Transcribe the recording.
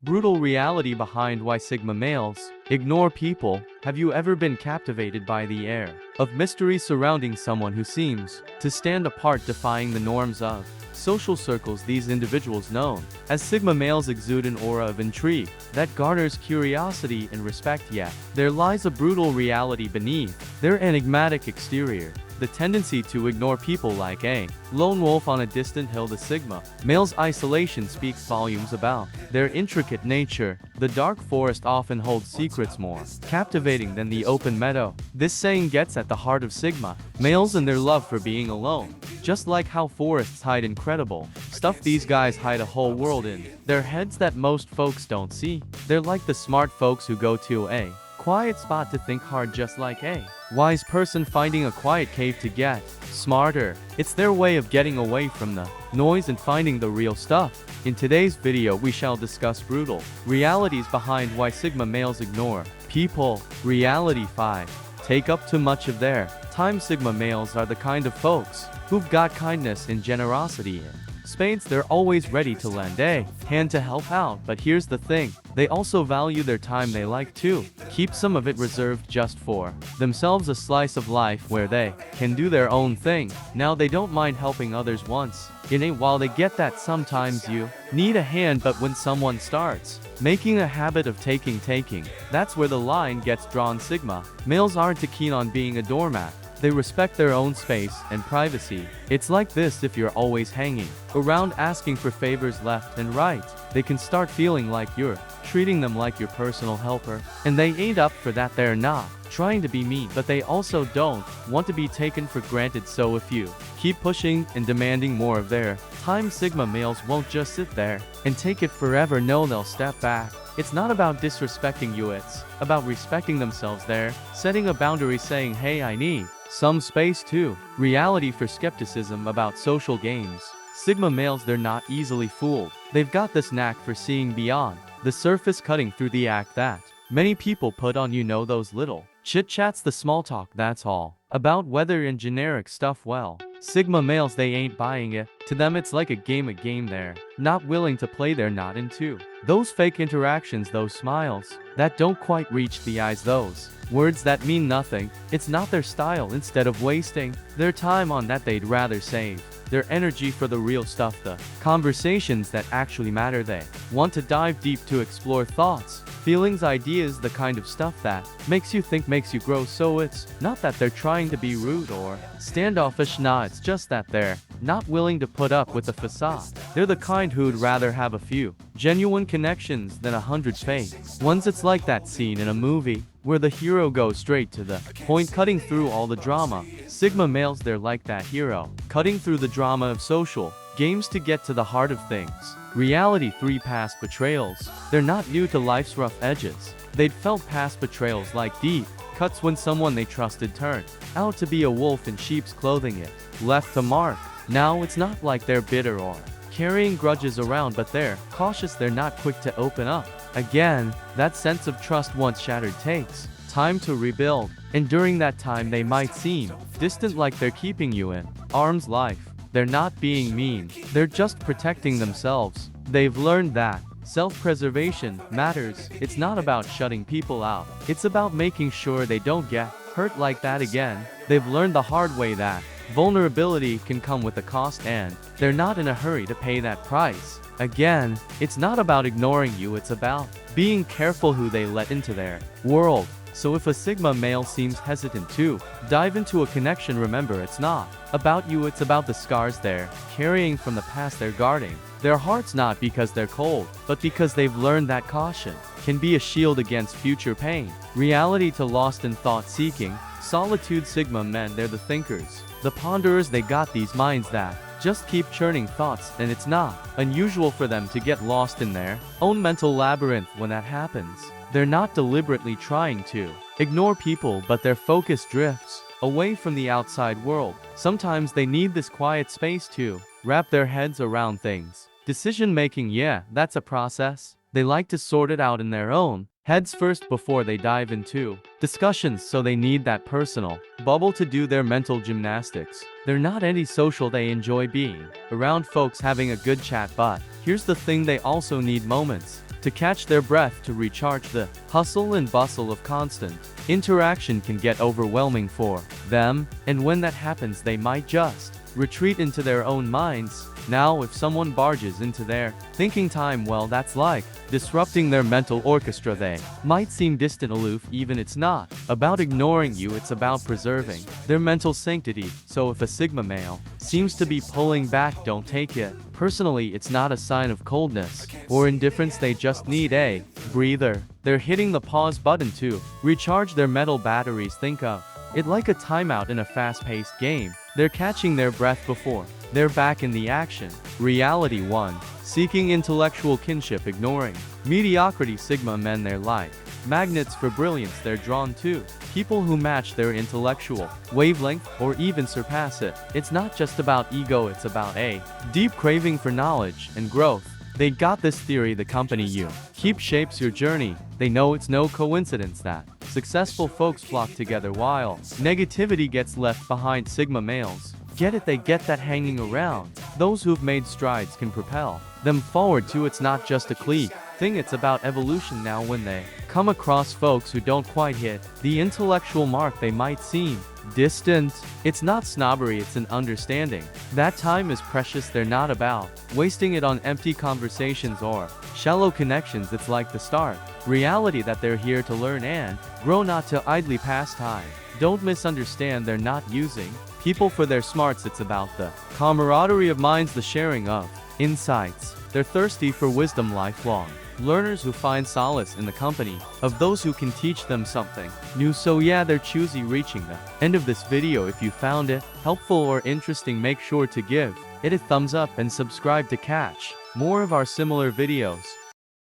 Brutal reality behind why Sigma males ignore people. Have you ever been captivated by the air of mystery surrounding someone who seems to stand apart, defying the norms of social circles? These individuals, known as Sigma males, exude an aura of intrigue that garners curiosity and respect, yet there lies a brutal reality beneath their enigmatic exterior. The tendency to ignore people like a lone wolf on a distant hill. The Sigma male's isolation speaks volumes about their intricate nature. The dark forest often holds secrets more captivating than the open meadow. This saying gets at the heart of Sigma males and their love for being alone. Just like how forests hide incredible stuff, these guys hide a whole world in their heads that most folks don't see. They're like the smart folks who go to a quiet spot to think hard, just like a wise person finding a quiet cave to get smarter. It's their way of getting away from the noise and finding the real stuff. In today's video, we shall discuss brutal realities behind why Sigma males ignore people. Reality 5. Take up too much of their time. Sigma males are the kind of folks who've got kindness and generosity in spades. They're always ready to lend a hand to help out, but here's the thing, they also value their time. They like to keep some of it reserved just for themselves, a slice of life where they can do their own thing. Now, they don't mind helping others once in a while. They get that sometimes you need a hand, but when someone starts making a habit of taking, that's where the line gets drawn. Sigma males aren't too keen on being a doormat. They respect their own space and privacy. It's like this: if you're always hanging around asking for favors left and right, they can start feeling like you're treating them like your personal helper. And they ain't up for that. They're not trying to be mean, but they also don't want to be taken for granted. So if you keep pushing and demanding more of their time, Sigma males won't just sit there and take it forever. No, they'll step back. It's not about disrespecting you, it's about respecting themselves. They're setting a boundary, saying, hey, I need some space too. Reality for skepticism about social games. Sigma males, they're not easily fooled. They've got this knack for seeing beyond the surface, cutting through the act that many people put on. You know, those little chit-chats, the small talk that's all about weather and generic stuff. Well, Sigma males, they ain't buying it. To them, it's like a game they're not willing to play. They're not into those fake interactions, those smiles that don't quite reach the eyes, those words that mean nothing. It's not their style. Instead of wasting their time on that, they'd rather save their energy for the real stuff, the conversations that actually matter. They want to dive deep to explore thoughts, feelings, ideas, the kind of stuff that makes you think, makes you grow. So it's not that they're trying to be rude or standoffish. Nah, it's just that they're not willing to put up with the facade. They're the kind who'd rather have a few genuine connections than 100 fake ones. It's like that scene in a movie where the hero goes straight to the point, cutting through all the drama. Sigma males, they're like that hero, cutting through the drama of social games to get to the heart of things. Reality 3. Past betrayals. They're not new to life's rough edges. They'd felt past betrayals like deep cuts when someone they trusted turned out to be a wolf in sheep's clothing. It left a mark. Now, it's not like they're bitter or carrying grudges around, but they're cautious. They're not quick to open up. Again, that sense of trust once shattered takes time to rebuild, and during that time they might seem distant, like they're keeping you in arm's length. They're not being mean, they're just protecting themselves. They've learned that self-preservation matters. It's not about shutting people out, it's about making sure they don't get hurt like that again. They've learned the hard way that vulnerability can come with a cost, and they're not in a hurry to pay that price. Again, it's not about ignoring you, it's about being careful who they let into their world. So if a Sigma male seems hesitant to dive into a connection, remember, it's not about you, it's about the scars they're carrying from the past. They're guarding their hearts not because they're cold, but because they've learned that caution can be a shield against future pain. Reality to lost in thought-seeking solitude. Sigma men, they're the thinkers, the ponderers. They got these minds that just keep churning thoughts, and it's not unusual for them to get lost in their own mental labyrinth. When that happens, they're not deliberately trying to ignore people, but their focus drifts away from the outside world. Sometimes they need this quiet space to wrap their heads around things. Decision making, yeah, that's a process. They like to sort it out in their own heads first before they dive into discussions, so they need that personal bubble to do their mental gymnastics. They're not antisocial, they enjoy being around folks having a good chat, but here's the thing, they also need moments to catch their breath, to recharge. The hustle and bustle of constant interaction can get overwhelming for them, and when that happens they might just retreat into their own minds. Now, if someone barges into their thinking time, well, that's like disrupting their mental orchestra. They might seem distant, aloof, even. It's not about ignoring you, it's about preserving their mental sanctity. So if a sigma male seems to be pulling back, don't take it personally. It's not a sign of coldness or indifference, they just need a breather. They're hitting the pause button to recharge their mental batteries. Think of it like a timeout in a fast-paced game. They're catching their breath before they're back in the action. Reality 1. Seeking intellectual kinship, ignoring mediocrity. Sigma men, they're like magnets for brilliance. They're drawn to people who match their intellectual wavelength or even surpass it. It's not just about ego, it's about a deep craving for knowledge and growth. They got this theory: the company you keep shapes your journey. They know it's no coincidence that successful folks flock together while negativity gets left behind. Sigma males get it, they get that hanging around those who've made strides can propel them forward too. It's not just a clique thing, it's about evolution. Now, when they come across folks who don't quite hit the intellectual mark, they might seem distant. It's not snobbery, it's an understanding that time is precious. They're not about wasting it on empty conversations or shallow connections. It's like the stark reality that they're here to learn and grow, not to idly pass time. Don't misunderstand, they're not using people for their smarts. It's about the camaraderie of minds, the sharing of insights. They're thirsty for wisdom, lifelong learners who find solace in the company of those who can teach them something new. So yeah, they're choosy. Reaching the end of this video, if you found it helpful or interesting, make sure to give it a thumbs up and subscribe to catch more of our similar videos.